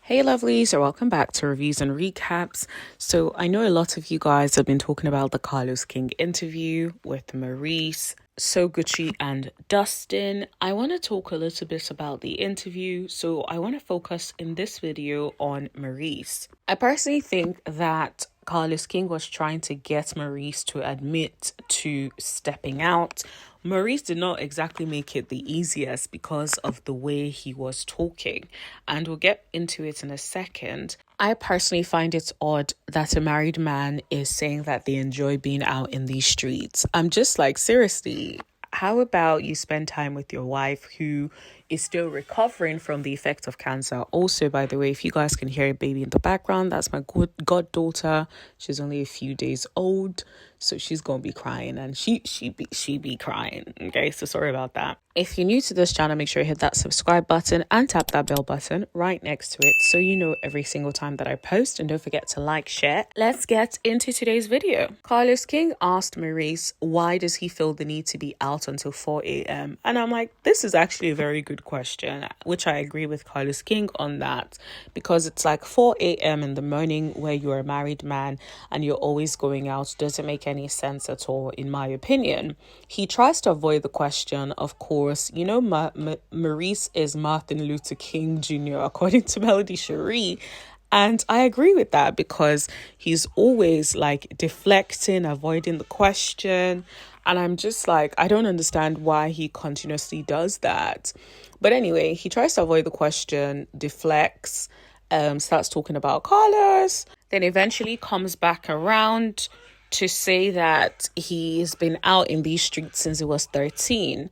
Hey lovelies, or welcome back to Reviews and Recaps. So I know a lot of you guys have been talking about the Carlos King interview with Maurice, So Gucci and Dustin. I want to talk a little bit about the interview, so I want to focus in this video on Maurice. I personally think that Carlos King was trying to get Maurice to admit to stepping out. Maurice did not exactly make it the easiest because of the way he was talking, and we'll get into it in a second. I personally find it odd that a married man is saying that they enjoy being out in these streets. I'm just like, seriously, how about you spend time with your wife who is still recovering from the effect of cancer? Also, by the way, if you guys can hear a baby in the background, that's my goddaughter. She's only a few days old, so she's gonna be crying, and she be crying. Okay, so sorry about that. If you're new to this channel, make sure you hit that subscribe button and tap that bell button right next to it so you know every single time that I post. And don't forget to like, share. Let's get into today's video. Carlos King asked Maurice, why does he feel the need to be out until 4 a.m? And I'm like, this is actually a very good question, which I agree with Carlos King on that, because it's like 4 a.m. in the morning where you're a married man and you're always going out doesn't make any sense at all, in my opinion. He tries to avoid the question, of course. You know, Maurice is Martin Luther King Jr., according to Melody Cherie. And I agree with that because he's always like deflecting, avoiding the question. And I'm just like, I don't understand why he continuously does that. But anyway, he tries to avoid the question, deflects, starts talking about Carlos, then eventually comes back around to say that he's been out in these streets since he was 13.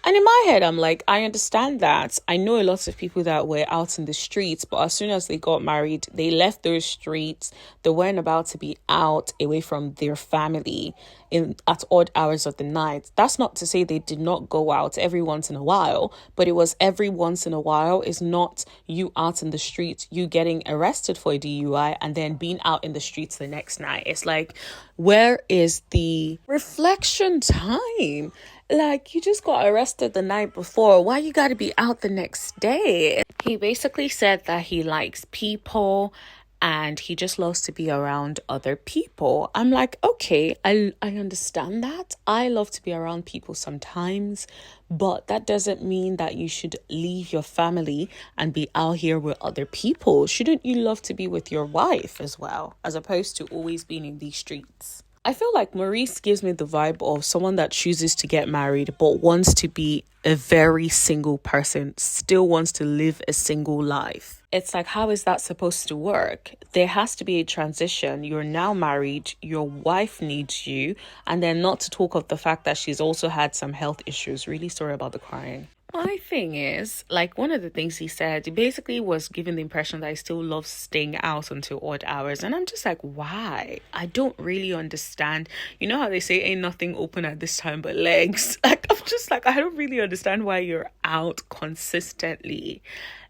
And in my head, I'm like, I understand that. I know a lot of people that were out in the streets, but as soon as they got married, they left those streets. They weren't about to be out away from their family at odd hours of the night. That's not to say they did not go out every once in a while, but it was every once in a while. Is not you out in the streets, you getting arrested for a DUI and then being out in the streets the next night. It's like, where is the reflection time? Like, you just got arrested the night before. Why you gotta be out the next day? He basically said that he likes people and he just loves to be around other people. I'm like, okay, I understand that. I love to be around people sometimes, but that doesn't mean that you should leave your family and be out here with other people. Shouldn't you love to be with your wife as well, as opposed to always being in these streets? I feel like Maurice gives me the vibe of someone that chooses to get married but wants to be a very single person, still wants to live a single life. It's like, how is that supposed to work? There has to be a transition. You're now married, your wife needs you, and then not to talk of the fact that she's also had some health issues. Really sorry about the crying. My thing is, like, one of the things he said, he basically was giving the impression that he still loves staying out until odd hours. And I'm just like, why? I don't really understand. You know how they say ain't nothing open at this time but legs? Like, I'm just like, I don't really understand why you're out consistently.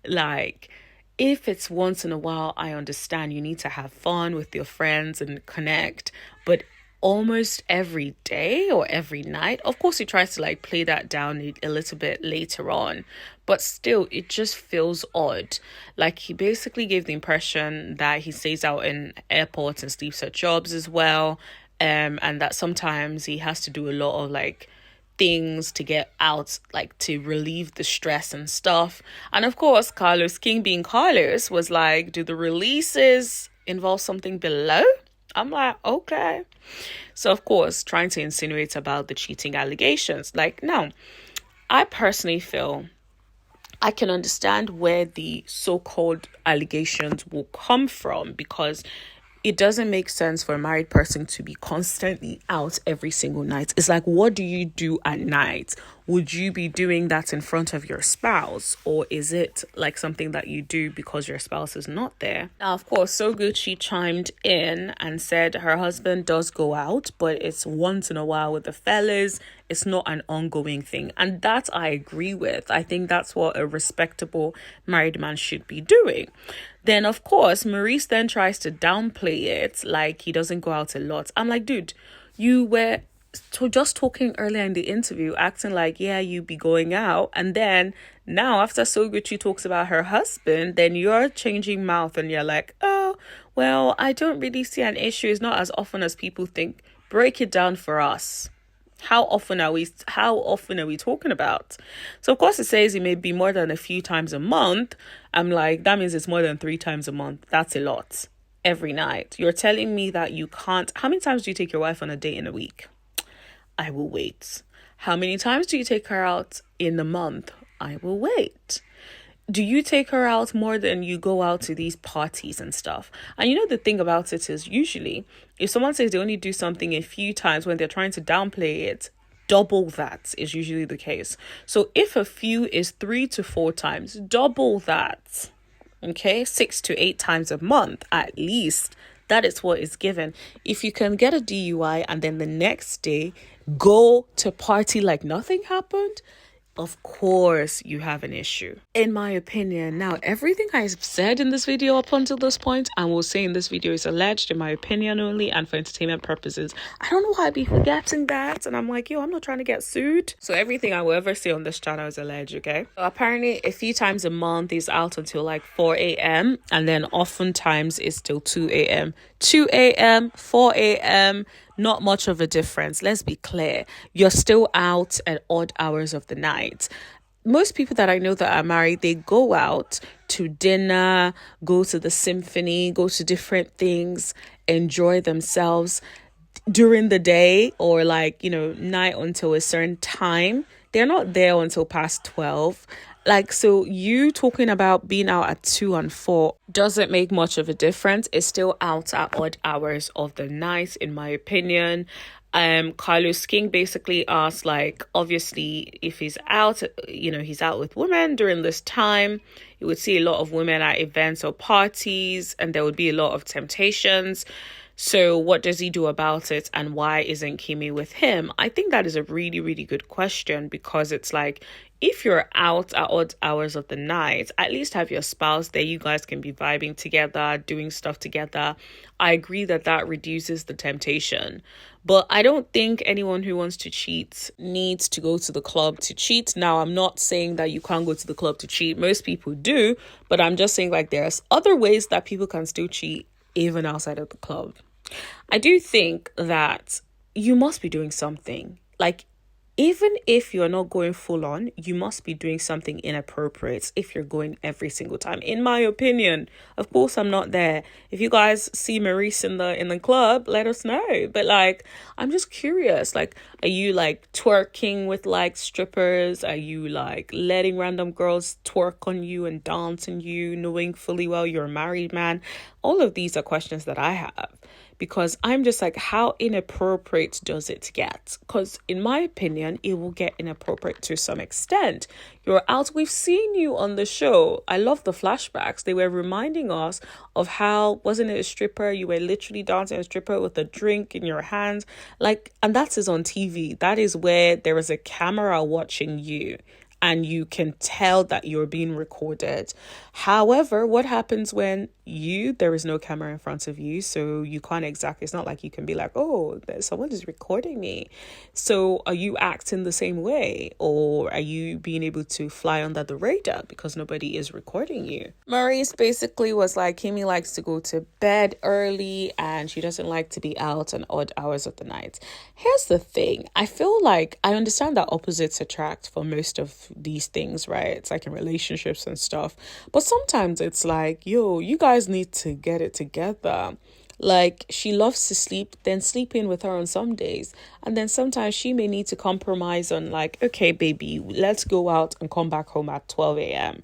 Like, if it's once in a while, I understand you need to have fun with your friends and connect. But almost every day or every night, of course he tries to like play that down a little bit later on, but still it just feels odd. Like, he basically gave the impression that he stays out in airports and sleeps at jobs as well, and that sometimes he has to do a lot of like things to get out, like to relieve the stress and stuff. And of course, Carlos King being Carlos was like, do the releases involve something below? I'm like, okay. So, of course, trying to insinuate about the cheating allegations. Like, no, I personally feel I can understand where the so-called allegations will come from, because it doesn't make sense for a married person to be constantly out every single night. It's like, what do you do at night? Would you be doing that in front of your spouse? Or is it like something that you do because your spouse is not there? Now, of course, So Good, she chimed in and said her husband does go out, but it's once in a while with the fellas. It's not an ongoing thing. And that I agree with. I think that's what a respectable married man should be doing. Then, of course, Maurice then tries to downplay it, like he doesn't go out a lot. I'm like, dude, you were just talking earlier in the interview, acting like, yeah, you be going out. And then Now, after Soguchi talks about her husband, then you're changing mouth and you're like, oh, well, I don't really see an issue. It's not as often as people think. Break it down for us. How often are we talking about? So of course it says it may be more than a few times a month. I'm like, that means it's more than 3 times a month. That's a lot. Every night. You're telling me that you can't. How many times do you take your wife on a date in a week? I will wait. How many times do you take her out in a month? I will wait. Do you take her out more than you go out to these parties and stuff? And you know, the thing about it is, usually if someone says they only do something a few times when they're trying to downplay it, double that is usually the case. So if a few is 3 to 4 times, double that. Okay, 6 to 8 times a month at least. That is what is given. If you can get a DUI and then the next day go to party like nothing happened, of course you have an issue, in my opinion. Now, everything I've said in this video up until this point, and will say in this video, is alleged, in my opinion only, and for entertainment purposes. I don't know why I'd be forgetting that, and I'm like, yo, I'm not trying to get sued. So everything I will ever say on this channel is alleged, okay? So apparently a few times a month is out until like 4 a.m. and then oftentimes it's till 2 a.m. 2 a.m., 4 a.m., not much of a difference. Let's be clear. You're still out at odd hours of the night. Most people that I know that are married, they go out to dinner, go to the symphony, go to different things, enjoy themselves during the day, or like, night until a certain time. They're not there until past 12. Like, so you talking about being out at 2 and 4 doesn't make much of a difference. It's still out at odd hours of the night, in my opinion. Carlos King basically asked, like, obviously, if he's out, he's out with women during this time, you would see a lot of women at events or parties, and there would be a lot of temptations. So what does he do about it, and why isn't Kimmi with him? I think that is a really, really good question, because it's like, if you're out at odd hours of the night, at least have your spouse there. You guys can be vibing together, doing stuff together. I agree that reduces the temptation. But I don't think anyone who wants to cheat needs to go to the club to cheat. Now, I'm not saying that you can't go to the club to cheat. Most people do. But I'm just saying, like, there's other ways that people can still cheat even outside of the club. I do think that you must be doing something. Like, even if you're not going full on, you must be doing something inappropriate if you're going every single time, in my opinion. Of course, I'm not there. If you guys see Maurice in the club, let us know. But like, I'm just curious. Like, are you like twerking with like strippers? Are you like letting random girls twerk on you and dance on you, knowing fully well you're a married man? All of these are questions that I have. Because I'm just like, how inappropriate does it get? Because in my opinion, it will get inappropriate to some extent. You're out. We've seen you on the show. I love the flashbacks. They were reminding us of how, wasn't it a stripper? You were literally dancing a stripper with a drink in your hands. Like, and that is on TV. That is where there is a camera watching you, and you can tell that you're being recorded. However, what happens when there is no camera in front of you, so you can't exactly, it's not like you can be like, oh, someone is recording me. So are you acting the same way, or are you being able to fly under the radar because nobody is recording you? Maurice basically was like, Kimmi likes to go to bed early and she doesn't like to be out at odd hours of the night. Here's the thing. I feel like I understand that opposites attract for most of these things, right? It's like in relationships and stuff. But sometimes it's like, yo, you guys need to get it together. Like, she loves to sleep, then sleep in with her on some days. And then sometimes she may need to compromise on like, okay, baby, let's go out and come back home at 12 a.m.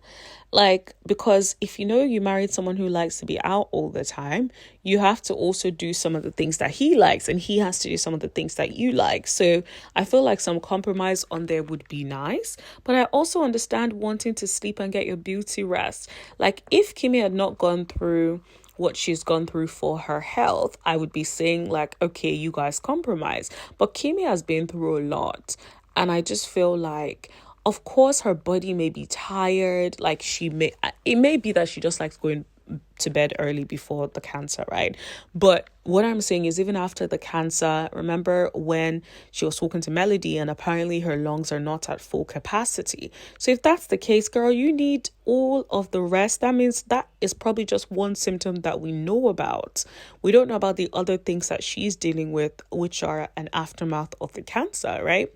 Like, because if you married someone who likes to be out all the time, you have to also do some of the things that he likes, and he has to do some of the things that you like. So I feel like some compromise on there would be nice. But I also understand wanting to sleep and get your beauty rest. Like, if Kimmi had not gone through what she's gone through for her health, I would be saying like, okay, you guys compromise. But Kimmi has been through a lot, and I just feel like, of course, her body may be tired. Like, it may be that she just likes going to bed early before the cancer, right? But what I'm saying is, even after the cancer, remember when she was talking to Melody and apparently her lungs are not at full capacity. So if that's the case, girl, you need all of the rest. That means that is probably just one symptom that we know about. We don't know about the other things that she's dealing with, which are an aftermath of the cancer, right?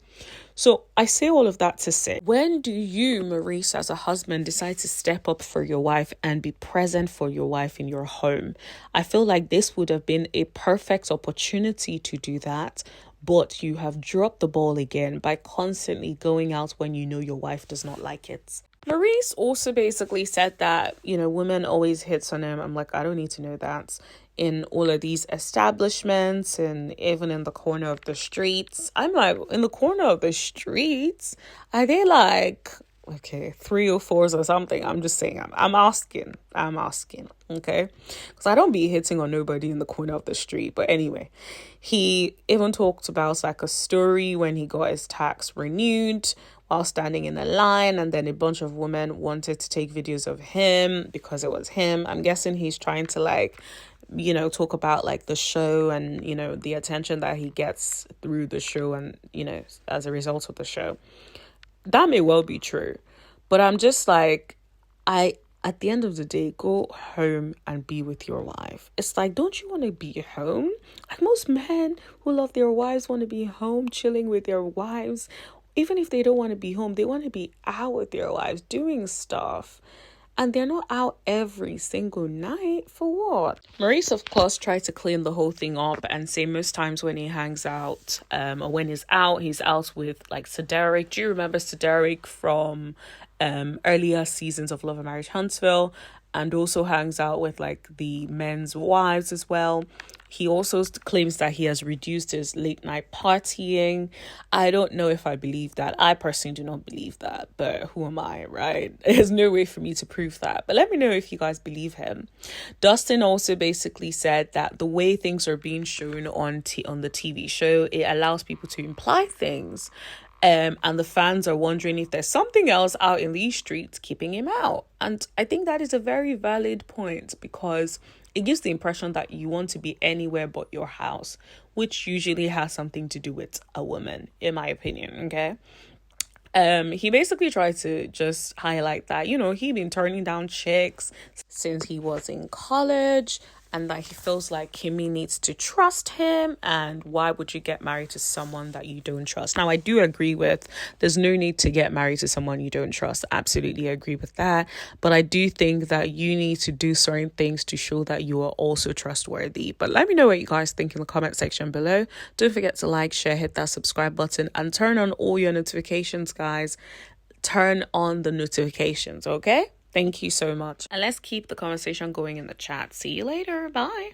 So I say all of that to say, when do you, Maurice, as a husband, decide to step up for your wife and be present for your wife in your home? I feel like this would have been a perfect opportunity to do that, but you have dropped the ball again by constantly going out when you know your wife does not like it. Maurice also basically said that, women always hits on him. I'm like, I don't need to know that. In all of these establishments and even in the corner of the streets. I'm like, in the corner of the streets? Are they like, okay, 304s or something? I'm just saying, I'm asking, okay? Because I don't be hitting on nobody in the corner of the street. But anyway, he even talked about like a story when he got his tax renewed while standing in a line, and then a bunch of women wanted to take videos of him because it was him. I'm guessing he's trying to like, talk about like the show and, the attention that he gets through the show and, as a result of the show. That may well be true. But I'm just like, at the end of the day, go home and be with your wife. It's like, don't you want to be home? Like most men who love their wives want to be home, chilling with their wives. Even if they don't want to be home, they want to be out with their wives, doing stuff. And they're not out every single night. For what? Maurice, of course, tried to clean the whole thing up and say most times when he hangs out, or when he's out with like Cedric. Do you remember Cedric from earlier seasons of Love and Marriage Huntsville? And also hangs out with like the men's wives as well. He also claims that he has reduced his late night partying. I don't know if I believe that. I personally do not believe that, but who am I, right? There's no way for me to prove that. But let me know if you guys believe him. Dustin also basically said that the way things are being shown on the TV show, it allows people to imply things. And the fans are wondering if there's something else out in these streets keeping him out. And I think that is a very valid point, because it gives the impression that you want to be anywhere but your house, which usually has something to do with a woman, in my opinion, okay? He basically tried to just highlight that, he'd been turning down chicks since he was in college, and that he feels like Kimmi needs to trust him, and why would you get married to someone that you don't trust? Now, I do agree with there's no need to get married to someone you don't trust. Absolutely agree with that. But I do think that you need to do certain things to show that you are also trustworthy. But let me know what you guys think in the comment section below. Don't forget to like, share, hit that subscribe button, and turn on all your notifications, guys. Turn on the notifications, okay? Thank you so much. And let's keep the conversation going in the chat. See you later. Bye.